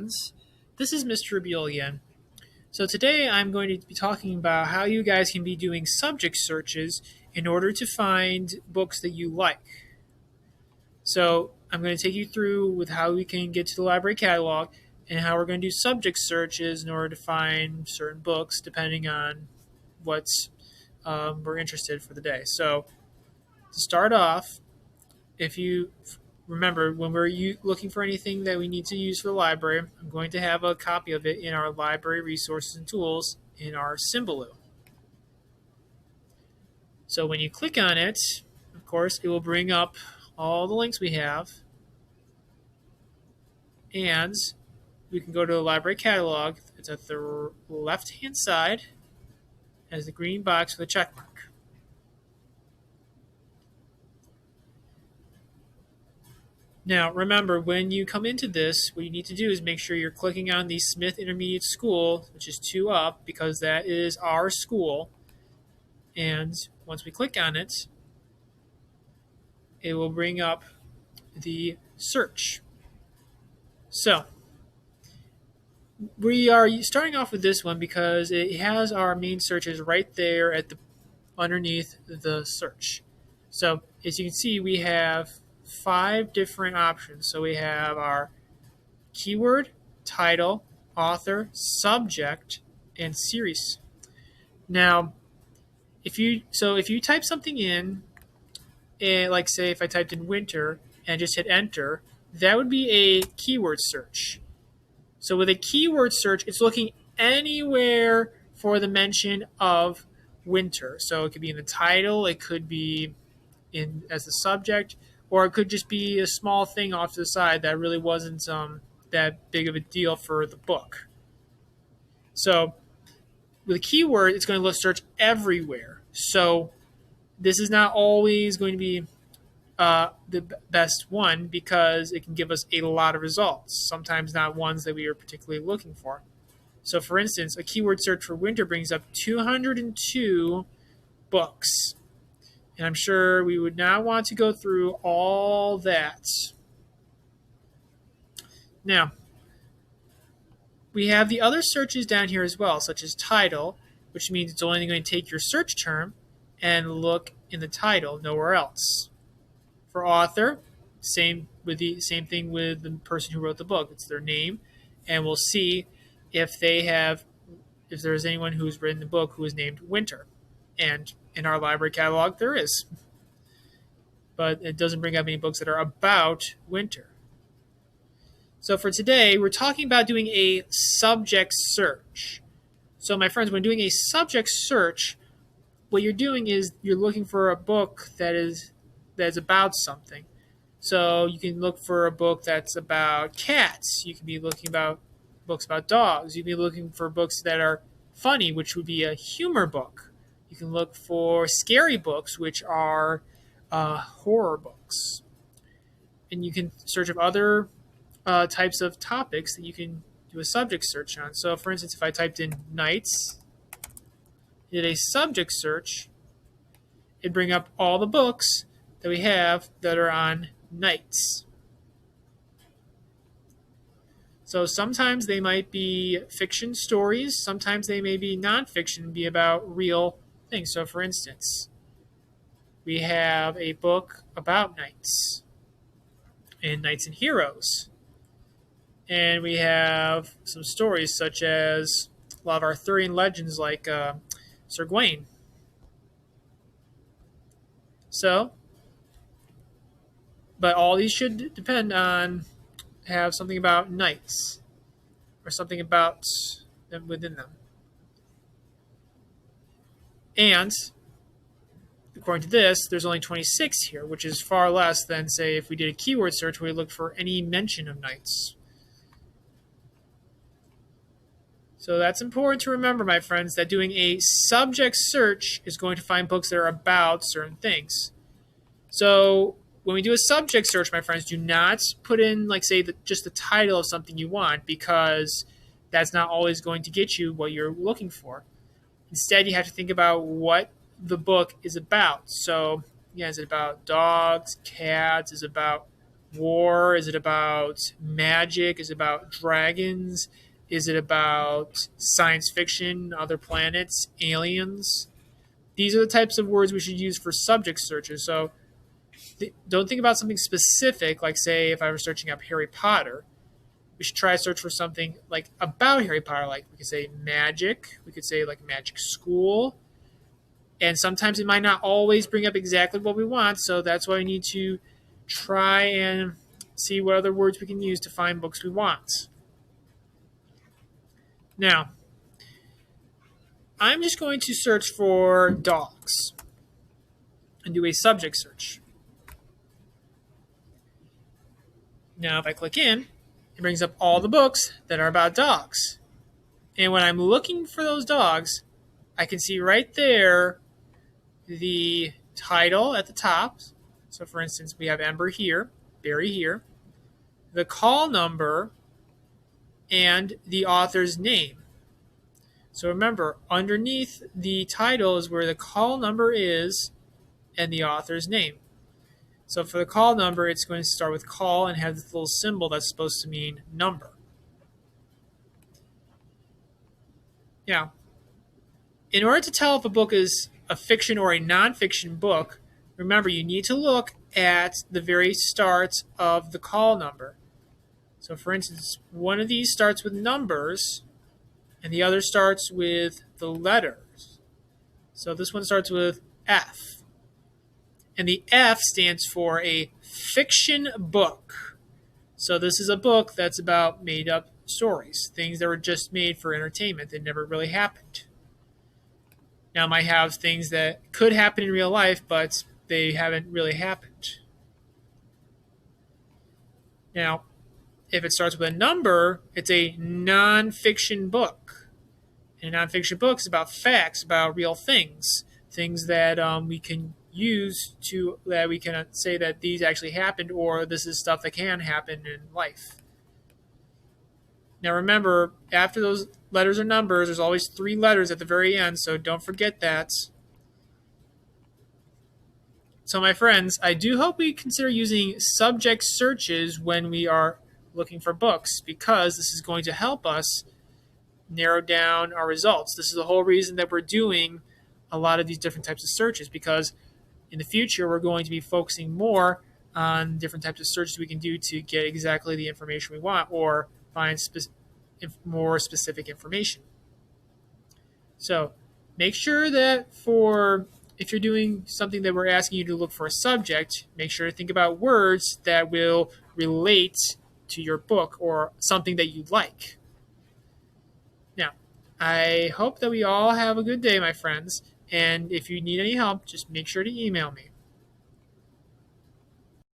friends. This is Mr. Abiel again. So today I'm going to be talking about how you guys can be doing subject searches in order to find books that you like. So I'm going to take you through with how we can get to the library catalog and how we're going to do subject searches in order to find certain books depending on what we're interested for the day. So to start off, if you remember, when we're looking for anything that we need to use for the library, I'm going to have a copy of it in our library resources and tools in our Symbaloo. So when you click on it, of course, it will bring up all the links we have, and we can go to the library catalog. It's at the left-hand side, as the green box with a check mark. Now, remember, when you come into this, what you need to do is make sure you're clicking on the Smith Intermediate School, which is 2 up, because that is our school. And once we click on it, it will bring up the search. So, we are starting off with this one because it has our main searches right there at the underneath the search. So, as you can see, we have 5 different options. So we have our keyword, title, author, subject, and series. Now, if you type something in, like say if I typed in winter and just hit enter, that would be a keyword search. So with a keyword search, it's looking anywhere for the mention of winter. So it could be in the title, it could be in as the subject, or it could just be a small thing off to the side that really wasn't that big of a deal for the book. So with a keyword, it's going to search everywhere. So this is not always going to be the best one because it can give us a lot of results, sometimes not ones that we are particularly looking for. So for instance, a keyword search for winter brings up 202 books. And I'm sure we would not want to go through all that. Now, we have the other searches down here as well, such as title, which means it's only going to take your search term and look in the title, nowhere else. For author, same thing with the person who wrote the book. It's their name, and we'll see if there's anyone who's written the book who is named Winter. And in our library catalog, there is. But it doesn't bring up any books that are about winter. So for today, we're talking about doing a subject search. So my friends, when doing a subject search, what you're doing is you're looking for a book that's about something. So you can look for a book that's about cats. You can be looking about books about dogs. You can be looking for books that are funny, which would be a humor book. You can look for scary books, which are horror books. And you can search of other types of topics that you can do a subject search on. So, for instance, if I typed in knights, did a subject search, it'd bring up all the books that we have that are on knights. So sometimes they might be fiction stories, sometimes they may be nonfiction, be about real things. So, for instance, we have a book about knights and knights and heroes. And we have some stories such as a lot of Arthurian legends like Sir Gawain. So, but all these should depend on have something about knights or something about them within them. And according to this, there's only 26 here, which is far less than, say, if we did a keyword search where we looked for any mention of knights. So that's important to remember, my friends, that doing a subject search is going to find books that are about certain things. So when we do a subject search, my friends, do not put in, like, say, just the title of something you want, because that's not always going to get you what you're looking for. Instead, you have to think about what the book is about. So, yeah, is it about dogs, cats? Is it about war? Is it about magic? Is it about dragons? Is it about science fiction, other planets, aliens? These are the types of words we should use for subject searches. So don't think about something specific, like say if I was searching up Harry Potter, we should try to search for something like about Harry Potter, like we could say magic, we could say like magic school, and sometimes it might not always bring up exactly what we want, so that's why we need to try and see what other words we can use to find books we want. Now, I'm just going to search for dogs and do a subject search. Now, if I click in, it brings up all the books that are about dogs. And when I'm looking for those dogs, I can see right there the title at the top. So, for instance, we have Ember here, Barry here, the call number, and the author's name. So remember, underneath the title is where the call number is and the author's name. So for the call number, it's going to start with call and have this little symbol that's supposed to mean number. Now, in order to tell if a book is a fiction or a nonfiction book, remember you need to look at the very start of the call number. So for instance, one of these starts with numbers and the other starts with the letters. So this one starts with F. And the F stands for a fiction book. So this is a book that's about made-up stories, things that were just made for entertainment that never really happened. Now, it might have things that could happen in real life, but they haven't really happened. Now, if it starts with a number, it's a nonfiction book. And a nonfiction book is about facts, about real things, things that we can use to that we can say that these actually happened, or this is stuff that can happen in life. Now remember, after those letters or numbers, there's always 3 letters at the very end, so don't forget that. So my friends, I do hope we consider using subject searches when we are looking for books, because this is going to help us narrow down our results. This is the whole reason that we're doing a lot of these different types of searches, because in the future we're going to be focusing more on different types of searches we can do to get exactly the information we want or find more specific information. So make sure that if you're doing something that we're asking you to look for a subject, make sure to think about words that will relate to your book or something that you like. Now, I hope that we all have a good day, my friends. And if you need any help, just make sure to email me.